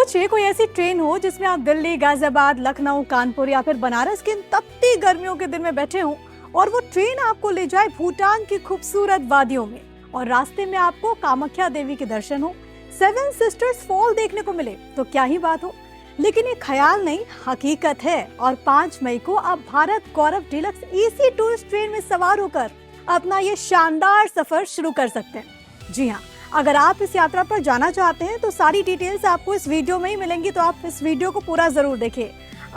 सोचिए कोई ऐसी ट्रेन हो जिसमें आप दिल्ली, गाजियाबाद, लखनऊ, कानपुर या फिर बनारस के इन तपती गर्मियों के दिन में बैठे हों और वो ट्रेन आपको ले जाए भूटान की खूबसूरत वादियों में और रास्ते में आपको कामाख्या देवी के दर्शन हो, 7 सिस्टर्स फॉल देखने को मिले तो क्या ही बात हो। लेकिन ये ख्याल नहीं, हकीकत है। और 5 मई को आप भारत गौरव डीलक्स एसी टूरिस्ट ट्रेन में सवार होकर अपना ये शानदार सफर शुरू कर सकते हैं। जी हाँ, अगर आप इस यात्रा पर जाना चाहते हैं तो सारी डिटेल्स आपको इस वीडियो में ही मिलेंगी, तो आप इस वीडियो को पूरा जरूर देखें।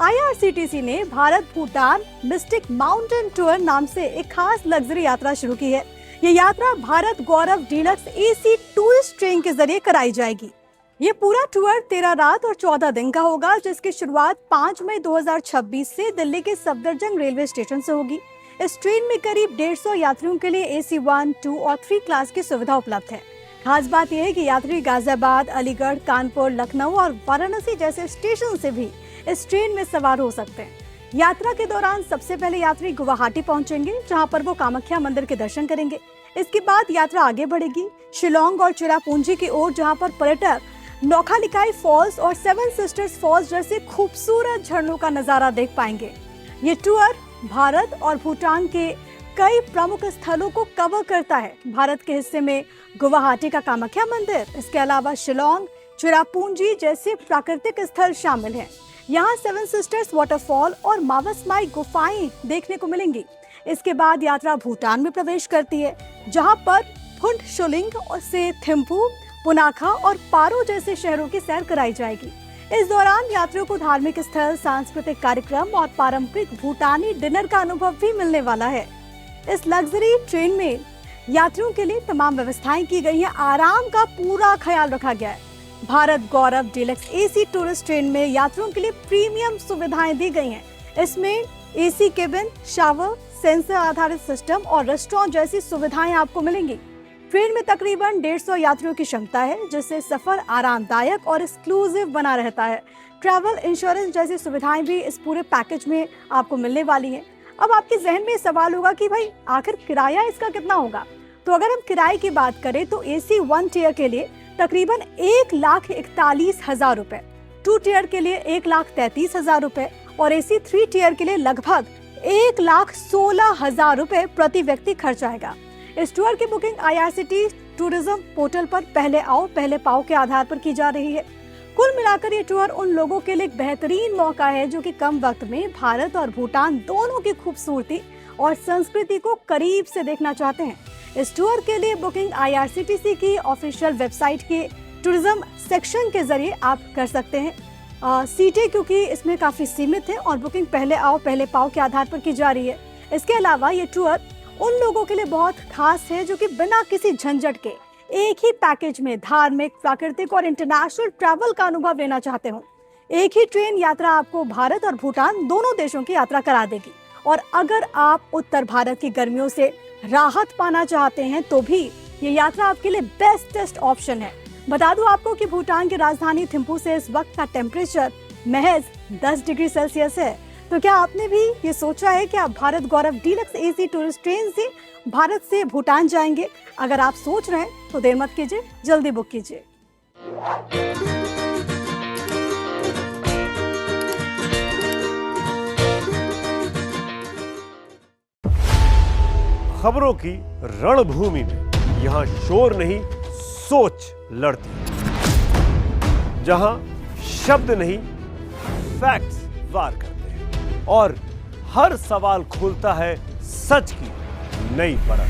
IRCTC ने Bharat Bhutan mistake mountain tour नाम से एक खास लग्जरी यात्रा शुरू की है। ये यात्रा भारत गौरव डीलक्स एसी टूरिस्ट ट्रेन के जरिए कराई जाएगी। ये पूरा टूर 13 रात और 14 दिन का होगा, जिसकी शुरुआत 5 मई 2026 से दिल्ली के सफदरजंग रेलवे स्टेशन से होगी। इस ट्रेन में करीब 150 यात्रियों के लिए AC 1, 2 और 3 क्लास की सुविधा उपलब्ध है। खास बात यह है कि यात्री गाजियाबाद, अलीगढ़, कानपुर, लखनऊ और वाराणसी जैसे स्टेशन से भी इस ट्रेन में सवार हो सकते हैं। यात्रा के दौरान सबसे पहले यात्री गुवाहाटी पहुंचेंगे, जहां पर वो कामाख्या मंदिर के दर्शन करेंगे। इसके बाद यात्रा आगे बढ़ेगी शिलोंग और चिरापुंजी की ओर, जहां पर पर्यटक नौखालिकाई फॉल्स और 7 सिस्टर्स फॉल्स जैसे खूबसूरत झरनों का नजारा देख पाएंगे। ये टूर भारत और भूटान के कई प्रमुख स्थलों को कवर करता है। भारत के हिस्से में गुवाहाटी का कामाख्या मंदिर, इसके अलावा शिलोंग, चिरापुंजी जैसे प्राकृतिक स्थल शामिल हैं। यहाँ 7 सिस्टर्स वाटरफॉल और मावसमाई गुफाएं देखने को मिलेंगी। इसके बाद यात्रा भूटान में प्रवेश करती है, जहाँ पर फुंड शुलिंग से थिम्पू, पुनाखा और पारो जैसे शहरों की सैर कराई जाएगी। इस दौरान यात्रियों को धार्मिक स्थल, सांस्कृतिक कार्यक्रम और पारंपरिक भूटानी डिनर का अनुभव भी मिलने वाला है। इस लग्जरी ट्रेन में यात्रियों के लिए तमाम व्यवस्थाएं की गई हैं, आराम का पूरा ख्याल रखा गया है। भारत गौरव डीलक्स एसी टूरिस्ट ट्रेन में यात्रियों के लिए प्रीमियम सुविधाएं दी गई हैं। इसमें AC केबिन, शावर, सेंसर आधारित सिस्टम और रेस्टोरेंट जैसी सुविधाएं आपको मिलेंगी। ट्रेन में तकरीबन 150 यात्रियों की क्षमता है, जिससे सफर आरामदायक और एक्सक्लूसिव बना रहता है। ट्रैवल इंश्योरेंस जैसी सुविधाएं भी इस पूरे पैकेज में आपको मिलने वाली हैं। अब आपके जहन में सवाल होगा कि भाई आखिर किराया इसका कितना होगा। तो अगर हम किराए की बात करें तो AC 1 टियर के लिए तकरीबन 1,41,000 रुपए, 2 टियर के लिए 1,33,000 रुपए और AC 3 टियर के लिए लगभग 1,16,000 रुपए प्रति व्यक्ति खर्च आएगा। इस टूर की बुकिंग IRCTC टूरिज्म पोर्टल पर पहले आओ पहले पाओ के आधार पर की जा रही है। कुल मिलाकर ये टूर उन लोगों के लिए एक बेहतरीन मौका है जो कि कम वक्त में भारत और भूटान दोनों की खूबसूरती और संस्कृति को करीब से देखना चाहते हैं। इस टूर के लिए बुकिंग IRCTC की ऑफिशियल वेबसाइट के टूरिज्म सेक्शन के जरिए आप कर सकते हैं। सीटें क्योंकि इसमें काफी सीमित है और बुकिंग पहले आओ पहले पाओ के आधार पर की जा रही है। इसके अलावा ये टूर उन लोगों के लिए बहुत खास है जो कि बिना किसी झंझट के एक ही पैकेज में धार्मिक, प्राकृतिक और इंटरनेशनल ट्रैवल का अनुभव लेना चाहते हो। एक ही ट्रेन यात्रा आपको भारत और भूटान दोनों देशों की यात्रा करा देगी। और अगर आप उत्तर भारत की गर्मियों से राहत पाना चाहते हैं तो भी ये यात्रा आपके लिए बेस्टेस्ट ऑप्शन है। बता दूं आपको कि भूटान की राजधानी थिम्पू से इस वक्त का टेम्परेचर महज 10 डिग्री सेल्सियस है। तो क्या आपने भी ये सोचा है कि आप भारत गौरव डीलक्स एसी टूरिस्ट ट्रेन से भारत से भूटान जाएंगे? अगर आप सोच रहे हैं तो देर मत कीजिए, जल्दी बुक कीजिए। खबरों की रणभूमि में यहाँ शोर नहीं सोच लड़ती है, जहां शब्द नहीं फैक्ट्स वार करते हैं और हर सवाल खोलता है सच की नई परत।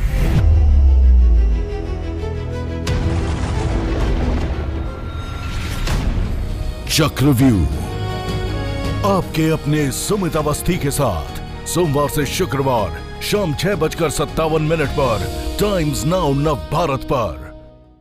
चक्रव्यूह आपके अपने सुमित अवस्थी के साथ सोमवार से शुक्रवार शाम 6:57 पर टाइम्स नाउ नव भारत पर।